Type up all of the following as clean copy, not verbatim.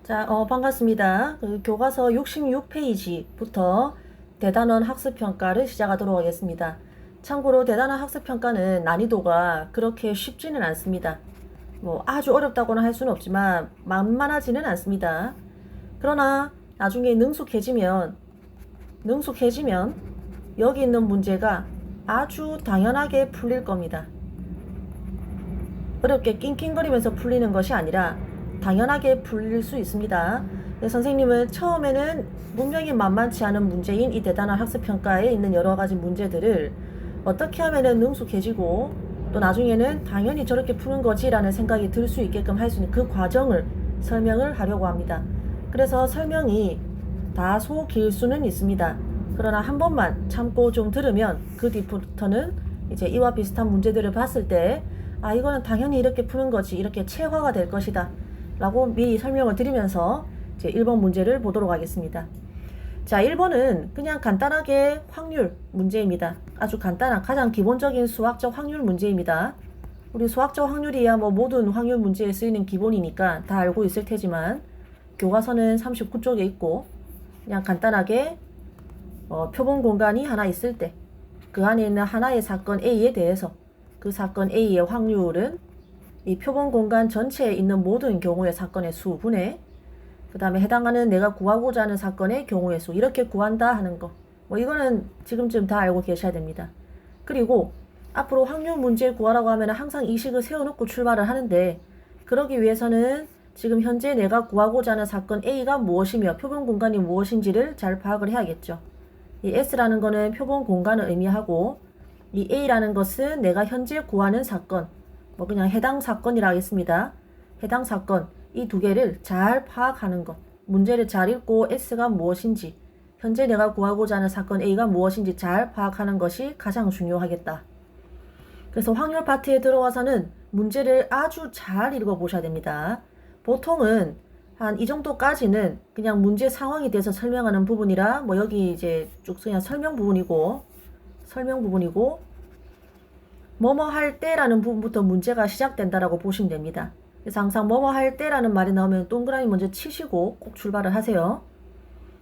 자, 반갑습니다. 그 교과서 66페이지부터 대단원 학습평가를 시작하도록 하겠습니다. 참고로 대단원 학습평가는 난이도가 그렇게 쉽지는 않습니다. 뭐 아주 어렵다고는 할 수는 없지만 만만하지는 않습니다. 그러나 나중에 능숙해지면 여기 있는 문제가 아주 당연하게 풀릴 겁니다. 어렵게 낑낑거리면서 풀리는 것이 아니라 당연하게 풀릴 수 있습니다. 선생님은 처음에는 분명히 만만치 않은 문제인 이 대단한 학습평가에 있는 여러 가지 문제들을 어떻게 하면 능숙해지고 또 나중에는 당연히 저렇게 푸는 거지 라는 생각이 들 수 있게끔 할 수 있는 그 과정을 설명을 하려고 합니다. 그래서 설명이 다소 길 수는 있습니다. 그러나 한 번만 참고 좀 들으면 그 뒤부터는 이제 이와 비슷한 문제들을 봤을 때 이거는 당연히 이렇게 푸는 거지, 이렇게 체화가 될 것이다 라고 미리 설명을 드리면서 이제 1번 문제를 보도록 하겠습니다. 자, 1번은 그냥 간단하게 확률 문제입니다. 아주 간단한 가장 기본적인 수학적 확률 문제입니다. 우리 수학적 확률이야 뭐 모든 확률 문제에 쓰이는 기본이니까 다 알고 있을 테지만 교과서는 39쪽에 있고 그냥 간단하게 표본 공간이 하나 있을 때 그 안에 있는 하나의 사건 A에 대해서 그 사건 A의 확률은 이 표본 공간 전체에 있는 모든 경우의 사건의 수분의 그 다음에 해당하는 내가 구하고자 하는 사건의 경우의 수, 이렇게 구한다 하는 거. 뭐 이거는 지금쯤 다 알고 계셔야 됩니다. 그리고 앞으로 확률 문제 구하라고 하면 항상 이 식을 세워놓고 출발을 하는데, 그러기 위해서는 지금 현재 내가 구하고자 하는 사건 A가 무엇이며 표본 공간이 무엇인지를 잘 파악을 해야겠죠. 이 S라는 거는 표본 공간을 의미하고 이 A라는 것은 내가 현재 구하는 사건, 뭐 그냥 해당 사건이라 하겠습니다. 해당 사건, 이 두 개를 잘 파악하는 것, 문제를 잘 읽고 S가 무엇인지, 현재 내가 구하고자 하는 사건 A가 무엇인지 잘 파악하는 것이 가장 중요하겠다. 그래서 확률 파트에 들어와서는 문제를 아주 잘 읽어보셔야 됩니다. 보통은 한 이 정도까지는 그냥 문제 상황에 대해서 설명하는 부분이라 뭐 여기 이제 쭉 그냥 설명 부분이고 뭐뭐 할 때라는 부분부터 문제가 시작된다라고 보시면 됩니다. 그래서 항상 뭐뭐 할 때라는 말이 나오면 동그라미 먼저 치시고 꼭 출발을 하세요.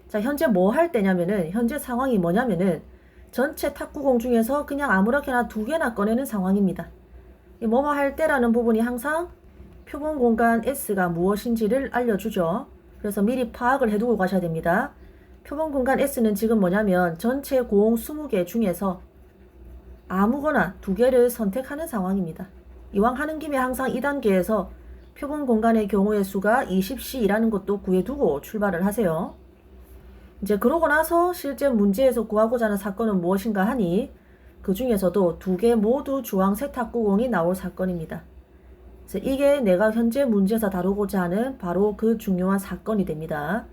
자, 현재 뭐 할 때냐면은 현재 상황이 뭐냐면은 전체 탁구공 중에서 그냥 아무렇게나 두 개나 꺼내는 상황입니다. 이 뭐뭐 할 때라는 부분이 항상 표본 공간 S가 무엇인지를 알려주죠. 그래서 미리 파악을 해두고 가셔야 됩니다. 표본 공간 S는 지금 뭐냐면 전체 공 20개 중에서 아무거나 두 개를 선택하는 상황입니다. 이왕 하는 김에 항상 2단계에서 표본 공간의 경우의 수가 20C라는 것도 구해두고 출발을 하세요. 이제 그러고 나서 실제 문제에서 구하고자 하는 사건은 무엇인가 하니 그 중에서도 두 개 모두 주황색 탁구공이 나올 사건입니다. 그래서 이게 내가 현재 문제에서 다루고자 하는 바로 그 중요한 사건이 됩니다.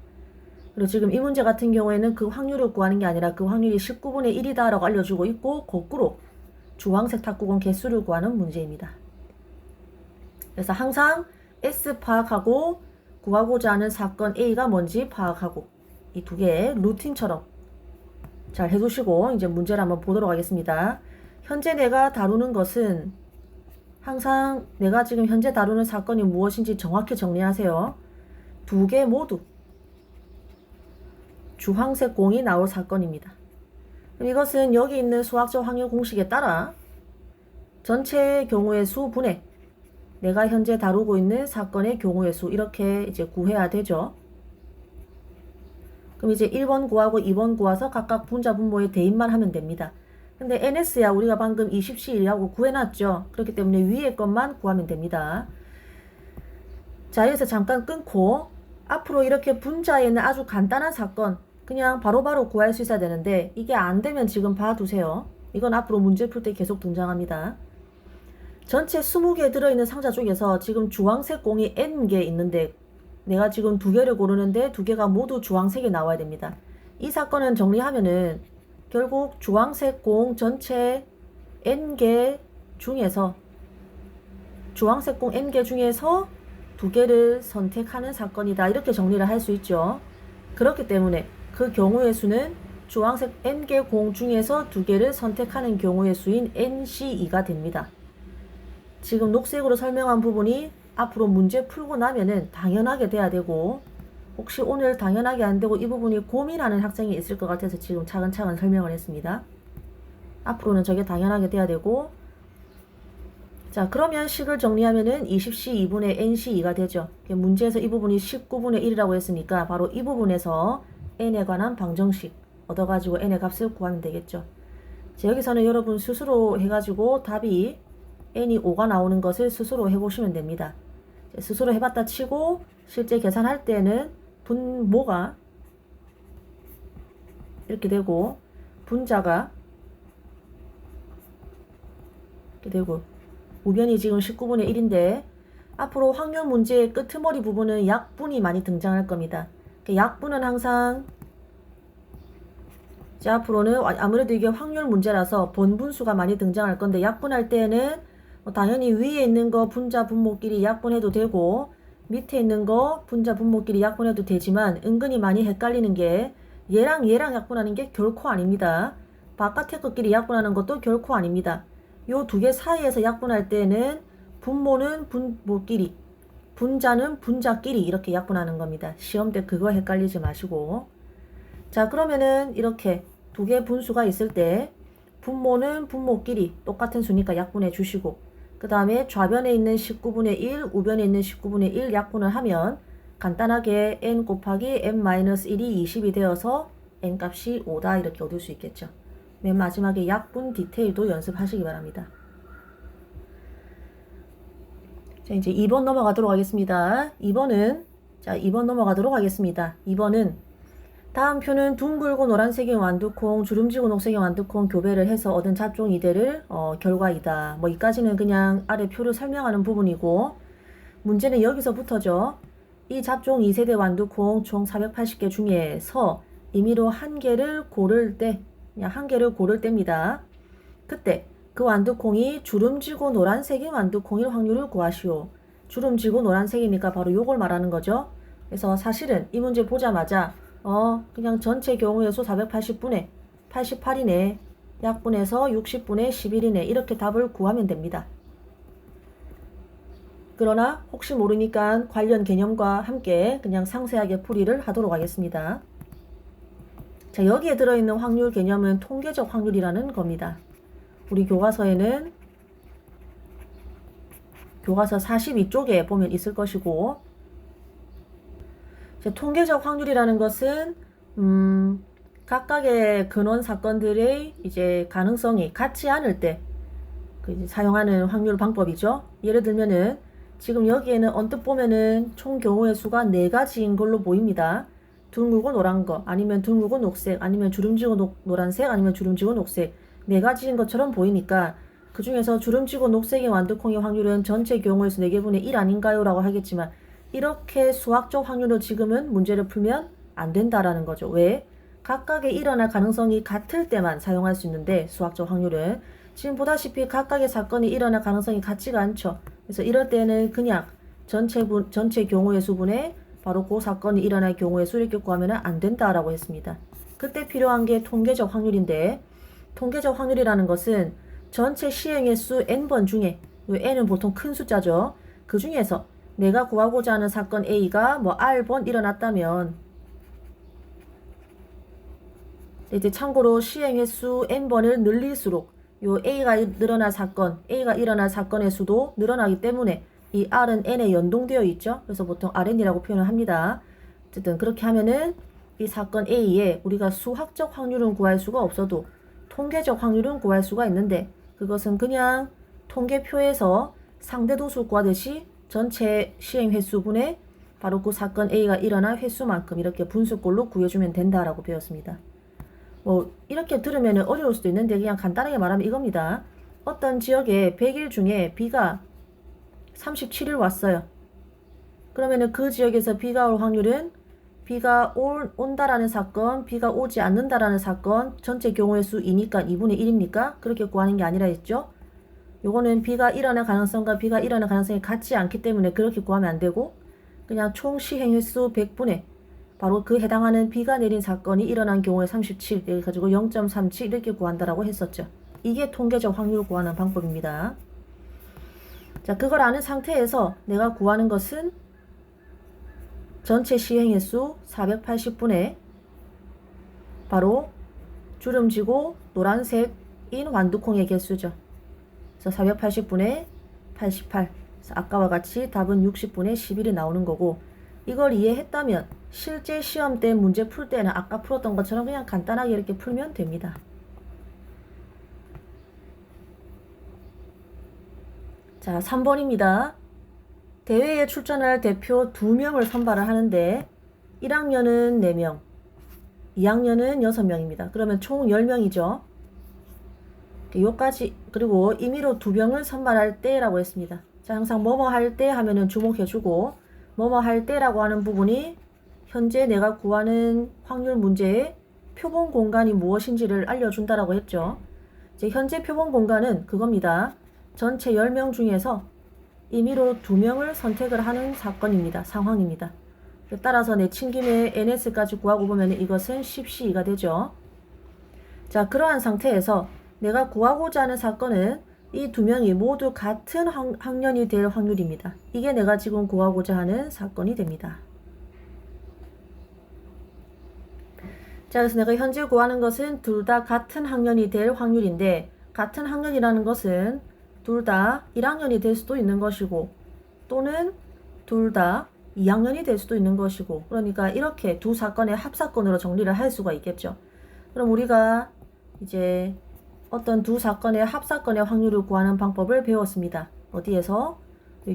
그리고 지금 이 문제 같은 경우에는 그 확률을 구하는 게 아니라 그 확률이 19분의 1이다 라고 알려주고 있고 거꾸로 주황색 탁구공 개수를 구하는 문제입니다. 그래서 항상 S 파악하고 구하고자 하는 사건 A가 뭔지 파악하고 이 두 개의 루틴처럼 잘 해두시고 이제 문제를 한번 보도록 하겠습니다. 현재 내가 다루는 것은 항상 내가 지금 현재 다루는 사건이 무엇인지 정확히 정리하세요. 두 개 모두 주황색 공이 나올 사건입니다. 그럼 이것은 여기 있는 수학적 확률 공식에 따라 전체의 경우의 수 분의 내가 현재 다루고 있는 사건의 경우의 수, 이렇게 이제 구해야 되죠. 그럼 이제 1번 구하고 2번 구해서 각각 분자 분모의 대입만 하면 됩니다. 근데 NS야 우리가 방금 20C라고 구해놨죠. 그렇기 때문에 위에 것만 구하면 됩니다. 자, 여기서 잠깐 끊고 앞으로 이렇게 분자에 있는 아주 간단한 사건 그냥 바로바로 구할 수 있어야 되는데 이게 안 되면 지금 봐두세요. 이건 앞으로 문제 풀 때 계속 등장합니다. 전체 20개 들어있는 상자 중에서 지금 주황색 공이 N개 있는데 내가 지금 두 개를 고르는데 두 개가 모두 주황색이 나와야 됩니다. 이 사건은 정리하면은 결국 주황색 공 전체 N개 중에서 주황색 공 N개 중에서 두 개를 선택하는 사건이다, 이렇게 정리를 할 수 있죠. 그렇기 때문에 그 경우의 수는 주황색 N개 공 중에서 두 개를 선택하는 경우의 수인 NC2가 됩니다. 지금 녹색으로 설명한 부분이 앞으로 문제 풀고 나면은 당연하게 돼야 되고 혹시 오늘 당연하게 안 되고 이 부분이 고민하는 학생이 있을 것 같아서 지금 차근차근 설명을 했습니다. 앞으로는 저게 당연하게 돼야 되고, 자, 그러면 식을 정리하면은 20C 2분의 NC 2가 되죠. 문제에서 이 부분이 19분의 1이라고 했으니까 바로 이 부분에서 n에 관한 방정식 얻어가지고 n의 값을 구하면 되겠죠. 자, 여기서는 여러분 스스로 해가지고 답이 n이 5가 나오는 것을 스스로 해보시면 됩니다. 스스로 해봤다 치고 실제 계산할 때는 분모가 이렇게 되고 분자가 이렇게 되고 우변이 지금 19분의 1인데 앞으로 확률 문제의 끄트머리 부분은 약분이 많이 등장할 겁니다. 약분은 항상 자, 앞으로는 아무래도 이게 확률 문제라서 본분수가 많이 등장할 건데 약분할 때는 당연히 위에 있는 거 분자 분모끼리 약분해도 되고 밑에 있는 거 분자 분모끼리 약분해도 되지만 은근히 많이 헷갈리는 게 얘랑 얘랑 약분하는 게 결코 아닙니다. 바깥의 것끼리 약분하는 것도 결코 아닙니다. 요 두 개 사이에서 약분할 때는 분모는 분모끼리 분자는 분자끼리 이렇게 약분하는 겁니다. 시험 때 그거 헷갈리지 마시고. 자, 그러면은 이렇게 두 개 분수가 있을 때 분모는 분모끼리 똑같은 수니까 약분해 주시고 그 다음에 좌변에 있는 19분의 1, 우변에 있는 19분의 1 약분을 하면 간단하게 n 곱하기 n-1이 20이 되어서 n 값이 5다 이렇게 얻을 수 있겠죠. 맨 마지막에 약분 디테일도 연습하시기 바랍니다. 자, 이제 2번 넘어가도록 하겠습니다. 2번 넘어가도록 하겠습니다. 2번은 다음 표는 둥글고 노란색의 완두콩, 주름지고 녹색의 완두콩 교배를 해서 얻은 잡종 2대를 결과이다. 뭐 이까지는 그냥 아래 표를 설명하는 부분이고 문제는 여기서부터죠. 이 잡종 2세대 완두콩 총 480개 중에서 임의로 한 개를 고를 때 그냥 한 개를 고를 때입니다. 그때 그 완두콩이 주름지고 노란색의 완두콩일 확률을 구하시오. 주름지고 노란색이니까 바로 요걸 말하는 거죠. 그래서 사실은 이 문제 보자마자 그냥 전체 경우의 수 480분의 88이네. 약분해서 60분의 11이네. 이렇게 답을 구하면 됩니다. 그러나 혹시 모르니까 관련 개념과 함께 그냥 상세하게 풀이를 하도록 하겠습니다. 자, 여기에 들어있는 확률 개념은 통계적 확률이라는 겁니다. 우리 교과서에는 교과서 42쪽에 보면 있을 것이고 통계적 확률이라는 것은 각각의 근원 사건들의 이제 가능성이 같지 않을 때 사용하는 확률 방법이죠. 예를 들면은 지금 여기에는 언뜻 보면은 총 경우의 수가 4가지인 걸로 보입니다. 둥글고 노란 거, 아니면 둥글고 녹색, 아니면 주름지고 노란색, 아니면 주름지고 녹색 4가지인 것처럼 보이니까 그 중에서 주름지고 녹색의 완두콩의 확률은 전체 경우의 수 4개분의 1 아닌가요? 라고 하겠지만 이렇게 수학적 확률로 지금은 문제를 풀면 안 된다라는 거죠. 왜? 각각의 일어날 가능성이 같을 때만 사용할 수 있는데 수학적 확률은 지금 보다시피 각각의 사건이 일어날 가능성이 같지가 않죠. 그래서 이럴 때는 그냥 전체 경우의 수분에 바로 그 사건이 일어날 경우의 수를 이렇게 구하면 안 된다라고 했습니다. 그때 필요한 게 통계적 확률인데 통계적 확률이라는 것은 전체 시행의 수 n번 중에 n은 보통 큰 숫자죠. 그 중에서 내가 구하고자 하는 사건 A가 뭐 R번 일어났다면 이제 참고로 시행 횟수 n번을 늘릴수록 요 A가 일어날 사건의 수도 늘어나기 때문에 이 R은 n에 연동되어 있죠. 그래서 보통 Rn이라고 표현을 합니다. 어쨌든 그렇게 하면은 이 사건 A에 우리가 수학적 확률은 구할 수가 없어도 통계적 확률은 구할 수가 있는데 그것은 그냥 통계표에서 상대도수 구하듯이 전체 시행 횟수분의 바로 그 사건 A가 일어날 횟수만큼 이렇게 분수꼴로 구해주면 된다라고 배웠습니다. 뭐 이렇게 들으면 어려울 수도 있는데 그냥 간단하게 말하면 이겁니다. 어떤 지역에 100일 중에 비가 37일 왔어요. 그러면은 그 지역에서 비가 올 확률은 비가 온다라는 사건, 비가 오지 않는다라는 사건 전체 경우의 수 2니까 2분의 1입니까? 그렇게 구하는 게 아니라 했죠. 요거는 비가 일어날 가능성과 비가 일어날 가능성이 같지 않기 때문에 그렇게 구하면 안 되고 그냥 총 시행 횟수 100분의 바로 그 해당하는 비가 내린 사건이 일어난 경우에 37 이렇게 가지고 0.37 이렇게 구한다라고 했었죠. 이게 통계적 확률을 구하는 방법입니다. 자, 그걸 아는 상태에서 내가 구하는 것은 전체 시행횟수 480분의 바로 주름지고 노란색인 완두콩의 개수죠. 그래서 480분의 88. 그래서 아까와 같이 답은 60분의 11이 나오는 거고, 이걸 이해했다면 실제 시험 때 문제 풀 때는 아까 풀었던 것처럼 그냥 간단하게 이렇게 풀면 됩니다. 자, 3번입니다. 대회에 출전할 대표 2명을 선발을 하는데 1학년은 4명, 2학년은 6명입니다. 그러면 총 10명이죠. 요까지. 그리고 임의로 2명을 선발할 때라고 했습니다. 자, 항상 뭐뭐 할 때 하면은 주목해주고, 뭐뭐 할 때라고 하는 부분이 현재 내가 구하는 확률 문제의 표본 공간이 무엇인지를 알려준다라고 했죠. 이제 현재 표본 공간은 그겁니다. 전체 10명 중에서 임의로 2명을 선택을 하는 사건입니다. 상황입니다. 따라서 내친 김에 NS까지 구하고 보면 이것은 10C2가 되죠. 자, 그러한 상태에서 내가 구하고자 하는 사건은 이 2명이 모두 같은 학년이 될 확률입니다. 이게 내가 지금 구하고자 하는 사건이 됩니다. 자, 그래서 내가 현재 구하는 것은 둘 다 같은 학년이 될 확률인데, 같은 학년이라는 것은 둘 다 1학년이 될 수도 있는 것이고, 또는 둘 다 2학년이 될 수도 있는 것이고, 그러니까 이렇게 두 사건의 합사건으로 정리를 할 수가 있겠죠. 그럼 우리가 이제 어떤 두 사건의 합사건의 확률을 구하는 방법을 배웠습니다. 어디에서?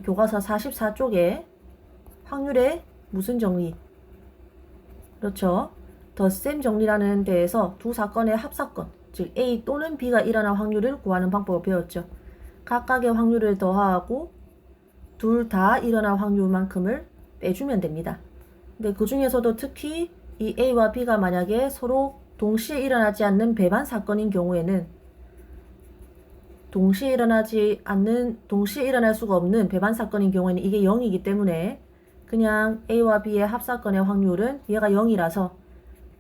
교과서 44쪽에 확률의 무슨 정리? 그렇죠. 덧셈 정리라는 데에서 두 사건의 합사건, 즉 A 또는 B가 일어날 확률을 구하는 방법을 배웠죠. 각각의 확률을 더하고 둘 다 일어날 확률만큼을 빼주면 됩니다. 근데 그 중에서도 특히 이 A와 B가 만약에 서로 동시에 일어나지 않는 배반 사건인 경우에는, 동시에 일어날 수가 없는 배반 사건인 경우에는 이게 0이기 때문에 그냥 A와 B의 합사건의 확률은 얘가 0이라서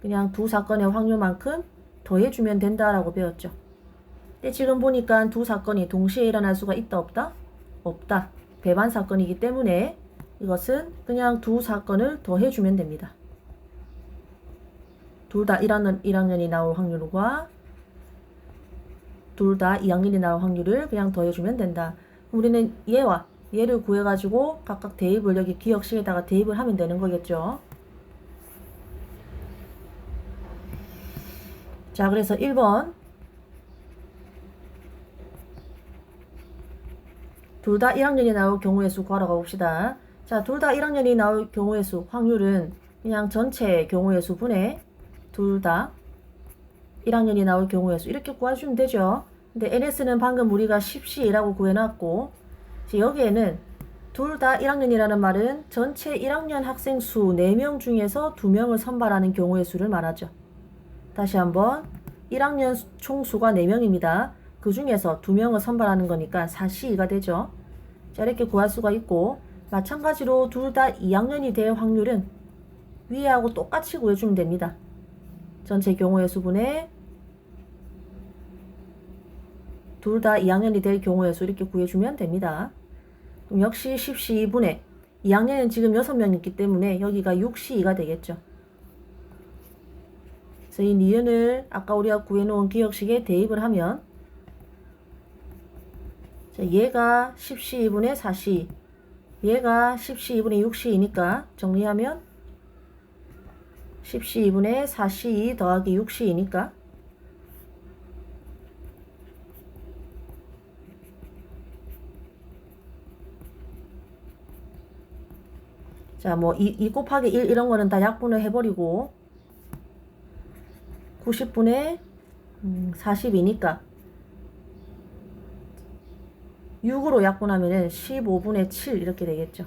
그냥 두 사건의 확률만큼 더해주면 된다라고 배웠죠. 근데 지금 보니까 두 사건이 동시에 일어날 수가 있다 없다? 없다. 배반 사건이기 때문에 이것은 그냥 두 사건을 더해주면 됩니다. 둘 다 1학년이 나올 확률과 둘 다 2학년이 나올 확률을 그냥 더해주면 된다. 우리는 얘와 얘를 구해가지고 각각 대입을 여기 기억식에다가 대입을 하면 되는 거겠죠. 자, 그래서 1번 둘 다 1학년이 나올 경우의 수 구하러 가봅시다. 자, 둘 다 1학년이 나올 경우의 수 확률은 그냥 전체 경우의 수 분의 둘 다 1학년이 나올 경우의 수 이렇게 구해주면 되죠. 근데 NS는 방금 우리가 10C라고 구해놨고, 여기에는 둘 다 1학년이라는 말은 전체 1학년 학생 수 4명 중에서 2명을 선발하는 경우의 수를 말하죠. 다시 한번 1학년 총수가 4명입니다. 그 중에서 2명을 선발하는 거니까 4C2가 되죠. 자, 이렇게 구할 수가 있고, 마찬가지로 둘 다 2학년이 될 확률은 위하고 똑같이 구해주면 됩니다. 전체 경우의 수분에 둘 다 2학년이 될 경우의 수 이렇게 구해주면 됩니다. 그럼 역시 10C2분의 2학년은 지금 6명 있기 때문에 여기가 6C2가 되겠죠. 그래서 이 니은을 아까 우리가 구해놓은 기억식에 대입을 하면, 자, 얘가 10C2분의 4C, 얘가 10C2분의 6C2니까 정리하면 10C2분의 4C2 더하기 6C2니까 자, 뭐 2 곱하기 1 이런 거는 다 약분을 해버리고 90분의 40이니까 6으로 약분하면 15분의 7 이렇게 되겠죠.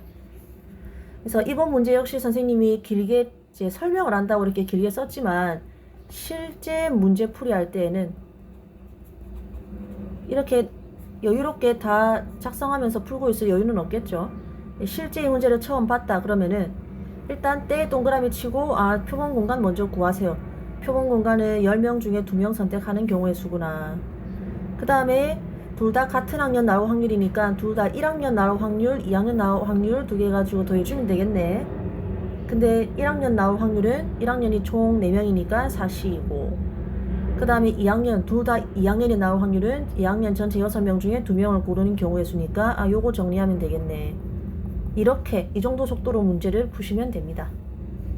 그래서 이번 문제 역시 선생님이 길게 이제 설명을 한다고 이렇게 길게 썼지만, 실제 문제 풀이 할 때에는 이렇게 여유롭게 다 작성하면서 풀고 있을 여유는 없겠죠. 실제 이 문제를 처음 봤다 그러면은 일단 때 동그라미 치고, 아, 표본 공간 먼저 구하세요. 표본 공간은 10명 중에 2명 선택하는 경우의 수구나. 그 다음에 둘 다 같은 학년 나올 확률이니까 둘 다 1학년 나올 확률, 2학년 나올 확률 두 개 가지고 더해주면 되겠네. 근데 1학년 나올 확률은 1학년이 총 4명이니까 4시이고, 그 다음에 2학년 둘 다 2학년이 나올 확률은 2학년 전체 6명 중에 2명을 고르는 경우의 수니까 요거 정리하면 되겠네. 이렇게 이 정도 속도로 문제를 푸시면 됩니다.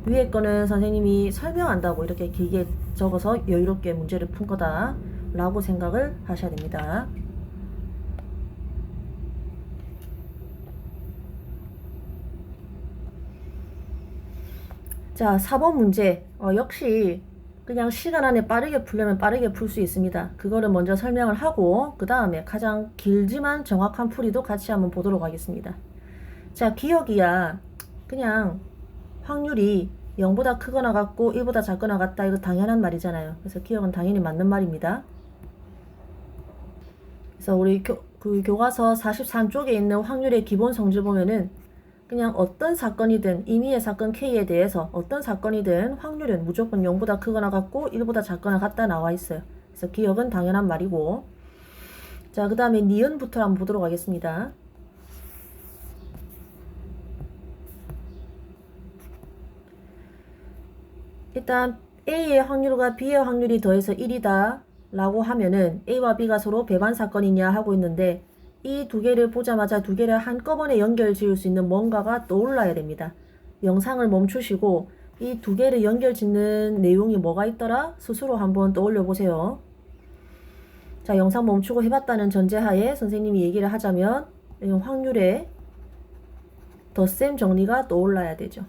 위에 거는 선생님이 설명한다고 이렇게 길게 적어서 여유롭게 문제를 푼 거다 라고 생각을 하셔야 됩니다. 자, 4번 문제. 역시 그냥 시간 안에 빠르게 풀려면 빠르게 풀 수 있습니다. 그거를 먼저 설명을 하고 그 다음에 가장 길지만 정확한 풀이도 같이 한번 보도록 하겠습니다. 자, 기억이야 그냥 확률이 0보다 크거나 같고 1보다 작거나 같다, 이거 당연한 말이잖아요. 그래서 기억은 당연히 맞는 말입니다. 그래서 우리 교과서 43쪽에 있는 확률의 기본 성질 보면은 그냥 어떤 사건이든 임의의 사건 K에 대해서 어떤 사건이든 확률은 무조건 0보다 크거나 같고 1보다 작거나 같다 나와 있어요. 그래서 기억은 당연한 말이고, 자, 그 다음에 니은부터 한번 보도록 하겠습니다. 일단 A의 확률과 B의 확률이 더해서 1이다 라고 하면은 A와 B가 서로 배반 사건이냐 하고 있는데, 이 두 개를 보자마자 두 개를 한꺼번에 연결 지을 수 있는 뭔가가 떠올라야 됩니다. 영상을 멈추시고 이 두 개를 연결 짓는 내용이 뭐가 있더라? 스스로 한번 떠올려 보세요. 자, 영상 멈추고 해봤다는 전제하에 선생님이 얘기를 하자면 확률의 덧셈 정리가 떠올라야 되죠.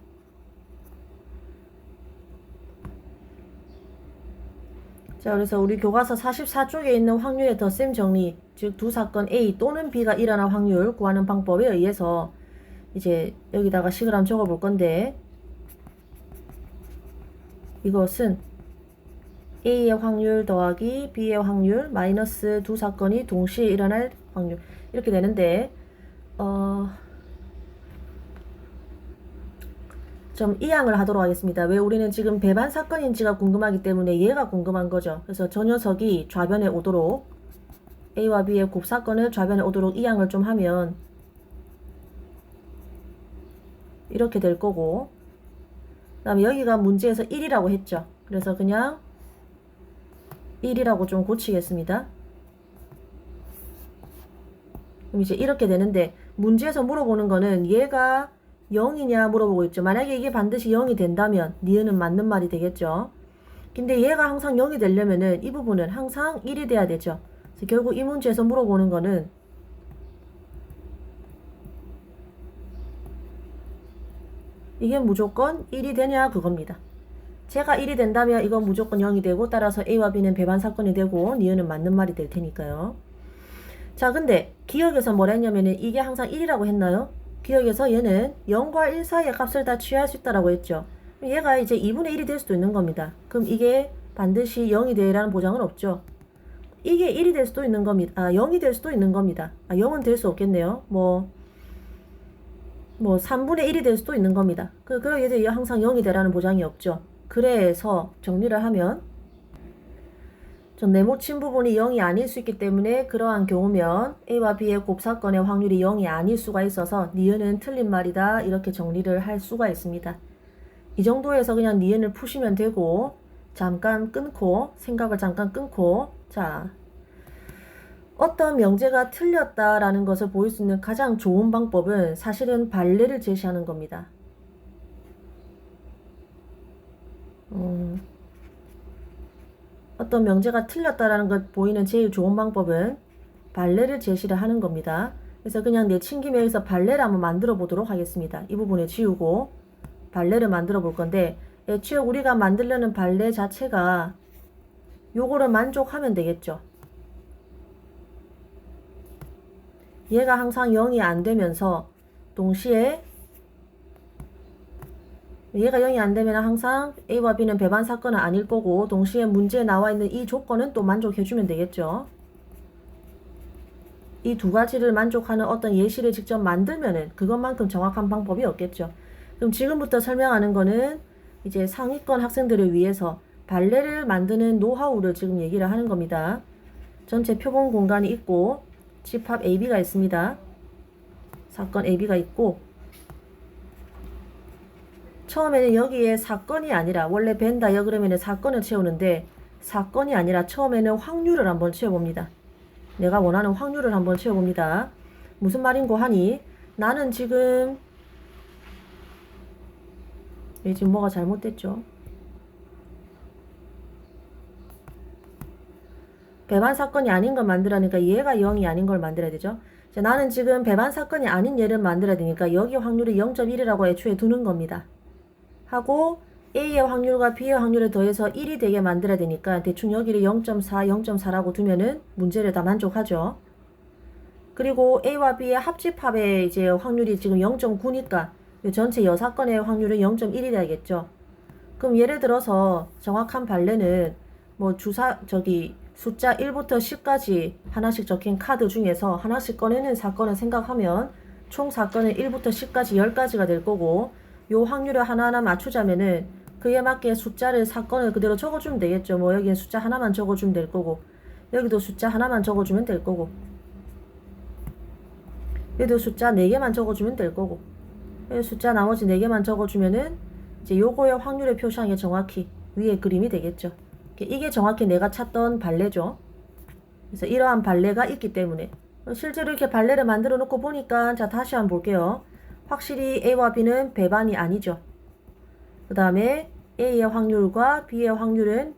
자, 그래서 우리 교과서 44쪽에 있는 확률의 덧셈 정리, 즉 두 사건 A 또는 B가 일어날 확률 구하는 방법에 의해서 이제 여기다가 식을 한번 적어 볼 건데, 이것은 A의 확률 더하기 B의 확률 마이너스 두 사건이 동시에 일어날 확률, 이렇게 되는데 좀 이항을 하도록 하겠습니다. 왜 우리는 지금 배반 사건인지가 궁금하기 때문에 얘가 궁금한 거죠. 그래서 저 녀석이 좌변에 오도록, A와 B의 곱사건을 좌변에 오도록 이항을 좀 하면 이렇게 될 거고, 그 다음에 여기가 문제에서 1이라고 했죠. 그래서 그냥 1이라고 좀 고치겠습니다. 그럼 이제 이렇게 되는데, 문제에서 물어보는 거는 얘가 0이냐 물어보고 있죠. 만약에 이게 반드시 0이 된다면 니은은 맞는 말이 되겠죠. 근데 얘가 항상 0이 되려면은 이 부분은 항상 1이 돼야 되죠. 그래서 결국 이 문제에서 물어보는 거는 이게 무조건 1이 되냐 그겁니다. 제가 1이 된다면 이건 무조건 0이 되고, 따라서 A와 B는 배반 사건이 되고 니은은 맞는 말이 될 테니까요. 자, 근데 기억에서 뭐라 했냐면은 이게 항상 1이라고 했나요? 기억에서 얘는 0과 1 사이의 값을 다 취할 수 있다라고 했죠. 얘가 이제 2분의 1이 될 수도 있는 겁니다. 그럼 이게 반드시 0이 되라는 보장은 없죠. 이게 1이 될 수도 있는 겁니다. 0이 될 수도 있는 겁니다. 0은 될 수 없겠네요. 뭐 3분의 1이 될 수도 있는 겁니다. 그러게 이제 항상 0이 되라는 보장이 없죠. 그래서 정리를 하면 좀 네모친 부분이 0이 아닐 수 있기 때문에 그러한 경우면 A와 B의 곱사건의 확률이 0이 아닐 수가 있어서 니은은 틀린 말이다, 이렇게 정리를 할 수가 있습니다. 이 정도에서 그냥 니은을 푸시면 되고, 잠깐 끊고 생각을 잠깐 끊고, 자, 어떤 명제가 틀렸다라는 것을 보일 수 있는 가장 좋은 방법은 사실은 발레를 제시하는 겁니다. 어떤 명제가 틀렸다라는 걸 보이는 제일 좋은 방법은 발레를 제시를 하는 겁니다. 그래서 그냥 내친 김에 여기서 발레를 한번 만들어 보도록 하겠습니다. 이 부분을 지우고 발레를 만들어 볼 건데, 애초에 우리가 만들려는 발레 자체가 요거를 만족하면 되겠죠. 얘가 항상 0이 안 되면서 동시에 얘가 0이 안 되면 항상 A와 B는 배반 사건은 아닐 거고, 동시에 문제에 나와 있는 이 조건은 또 만족해주면 되겠죠. 이 두 가지를 만족하는 어떤 예시를 직접 만들면은 그것만큼 정확한 방법이 없겠죠. 그럼 지금부터 설명하는 거는 이제 상위권 학생들을 위해서 발레를 만드는 노하우를 지금 얘기를 하는 겁니다. 전체 표본 공간이 있고 집합 AB가 있습니다. 사건 AB가 있고 처음에는 여기에 사건이 아니라 원래 벤 다이어그램에는 사건을 채우는데 사건이 아니라 처음에는 확률을 한번 채워봅니다. 내가 원하는 확률을 한번 채워봅니다. 무슨 말인고 하니 나는 지금 지금 뭐가 잘못됐죠? 배반 사건이 아닌 걸 만들어니까 얘가 0이 아닌 걸 만들어야 되죠. 자, 나는 지금 배반 사건이 아닌 얘를 만들어야 되니까 여기 확률이 0.1이라고 애초에 두는 겁니다. 하고 A의 확률과 B의 확률을 더해서 1이 되게 만들어야 되니까 대충 여기를 0.4, 0.4라고 두면은 문제를 다 만족하죠. 그리고 A와 B의 합집합의 이제 확률이 지금 0.9니까 전체 여사건의 확률은 0.1이 돼야겠죠. 그럼 예를 들어서 정확한 발레는 뭐 숫자 1부터 10까지 하나씩 적힌 카드 중에서 하나씩 꺼내는 사건을 생각하면 총 사건은 1부터 10까지 10가지가 될 거고 요 확률을 하나하나 맞추자면은 그에 맞게 숫자를 사건을 그대로 적어주면 되겠죠. 뭐 여기는 숫자 하나만 적어주면 될 거고 여기도 숫자 하나만 적어주면 될 거고 여기도 숫자 4개만 적어주면 될 거고 여기 숫자 나머지 4개만 적어주면은 이제 요거의 확률을 표시한 게 정확히 위에 그림이 되겠죠. 이게 정확히 내가 찾던 발레죠. 그래서 이러한 발레가 있기 때문에 실제로 이렇게 발레를 만들어 놓고 보니까 자 다시 한번 볼게요. 확실히 A와 B는 배반이 아니죠. 그 다음에 A의 확률과 B의 확률은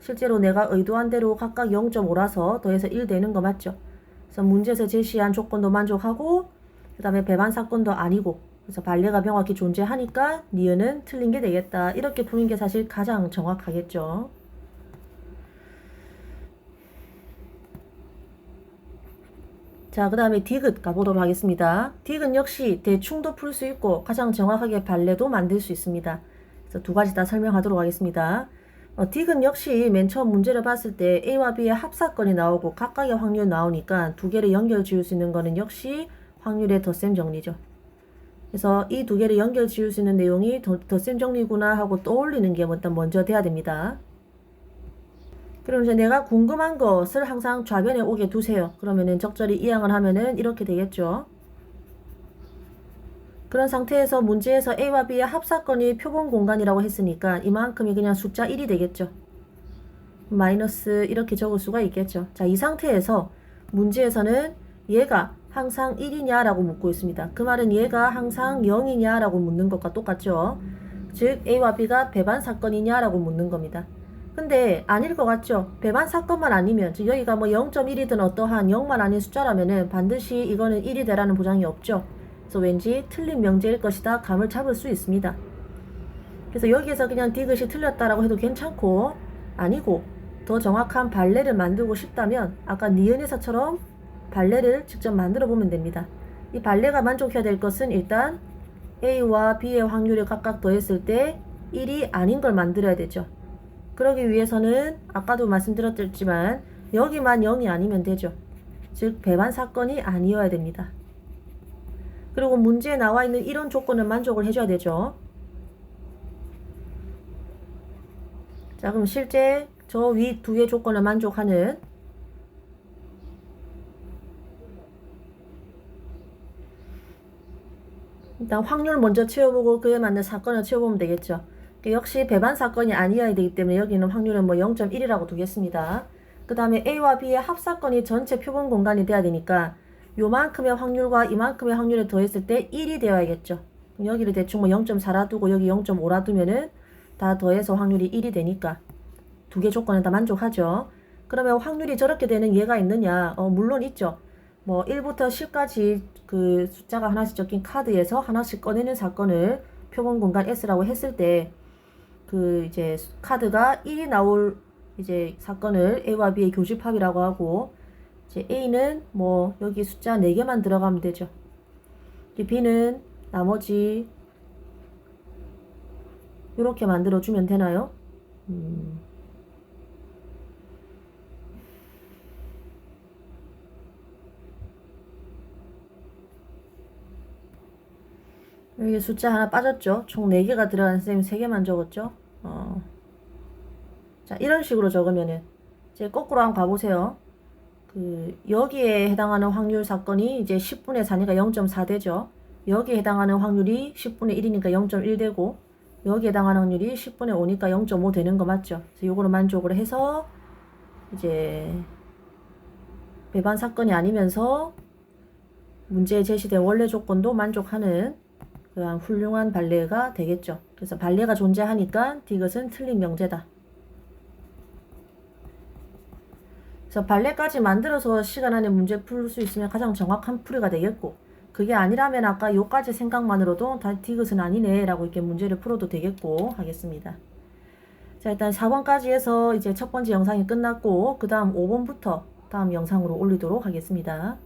실제로 내가 의도한 대로 각각 0.5라서 더해서 1 되는 거 맞죠? 그래서 문제에서 제시한 조건도 만족하고 그 다음에 배반 사건도 아니고 그래서 발레가 명확히 존재하니까 니은은 틀린 게 되겠다. 이렇게 푸는 게 사실 가장 정확하겠죠. 자, 그 다음에 디귿 가보도록 하겠습니다. 디귿 역시 대충도 풀 수 있고 가장 정확하게 발레도 만들 수 있습니다. 그래서 두 가지 다 설명하도록 하겠습니다. 디귿 역시 맨 처음 문제를 봤을 때 A와 B의 합사건이 나오고 각각의 확률 나오니까 두 개를 연결 지을 수 있는 거는 역시 확률의 덧셈 정리죠. 그래서 이 두 개를 연결 지을 수 있는 내용이 덧셈 정리구나 하고 떠올리는 게 일단 먼저 돼야 됩니다. 그럼 이제 내가 궁금한 것을 항상 좌변에 오게 두세요. 그러면은 적절히 이항을 하면은 이렇게 되겠죠. 그런 상태에서 문제에서 A와 B의 합사건이 표본 공간이라고 했으니까 이만큼이 그냥 숫자 1이 되겠죠. 마이너스 이렇게 적을 수가 있겠죠. 자, 이 상태에서 문제에서는 얘가 항상 1이냐 라고 묻고 있습니다. 그 말은 얘가 항상 0이냐 라고 묻는 것과 똑같죠. 즉 A와 B가 배반 사건이냐 라고 묻는 겁니다. 근데 아닐 것 같죠? 배반 사건만 아니면 즉 여기가 뭐 0.1이든 어떠한 0만 아닌 숫자라면은 반드시 이거는 1이 되라는 보장이 없죠. 그래서 왠지 틀린 명제일 것이다 감을 잡을 수 있습니다. 그래서 여기에서 그냥 디귿이 틀렸다라고 해도 괜찮고 아니고 더 정확한 발레를 만들고 싶다면 아까 니은에서처럼 발레를 직접 만들어 보면 됩니다. 이 발레가 만족해야 될 것은 일단 A와 B의 확률을 각각 더했을 때 1이 아닌 걸 만들어야 되죠. 그러기 위해서는 아까도 말씀드렸지만 여기만 0이 아니면 되죠. 즉 배반 사건이 아니어야 됩니다. 그리고 문제에 나와 있는 이런 조건을 만족을 해줘야 되죠. 자, 그럼 실제 저 위 두 개 조건을 만족하는 일단 확률 먼저 채워보고 그에 맞는 사건을 채워보면 되겠죠. 역시 배반 사건이 아니어야 되기 때문에 여기는 확률은 뭐 0.1이라고 두겠습니다. 그 다음에 A와 B의 합사건이 전체 표본 공간이 돼야 되니까 요만큼의 확률과 이만큼의 확률을 더했을 때 1이 되어야겠죠. 여기를 대충 뭐 0.4라 두고 여기 0.5라 두면은 다 더해서 확률이 1이 되니까 두 개 조건은 다 만족하죠. 그러면 확률이 저렇게 되는 예가 있느냐? 물론 있죠. 뭐 1부터 10까지 그 숫자가 하나씩 적힌 카드에서 하나씩 꺼내는 사건을 표본 공간 S라고 했을 때 그 이제 카드가 1이 나올 이제 사건을 A와 B의 교집합이라고 하고 이제 A는 뭐 여기 숫자 4개만 들어가면 되죠. B는 나머지 이렇게 만들어주면 되나요? 여기 숫자 하나 빠졌죠? 총 4개가 들어간 쌤 3개만 적었죠? 자, 이런 식으로 적으면은 이제 거꾸로 한번 가보세요. 여기에 해당하는 확률 사건이 이제 10분의 4니까 0.4 되죠. 여기에 해당하는 확률이 10분의 1이니까 0.1 되고 여기에 해당하는 확률이 10분의 5니까 0.5 되는 거 맞죠? 그래서 요거를 만족을 해서 이제 배반 사건이 아니면서 문제에 제시된 원래 조건도 만족하는 그러한 훌륭한 판례가 되겠죠. 그래서 판례가 존재하니까 디귿은 틀린 명제다. 그래서 판례까지 만들어서 시간 안에 문제 풀 수 있으면 가장 정확한 풀이가 되겠고, 그게 아니라면 아까 요까지 생각만으로도 다 디귿은 아니네 라고 이렇게 문제를 풀어도 되겠고 하겠습니다. 자, 일단 4번까지 해서 이제 첫 번째 영상이 끝났고, 그 다음 5번부터 다음 영상으로 올리도록 하겠습니다.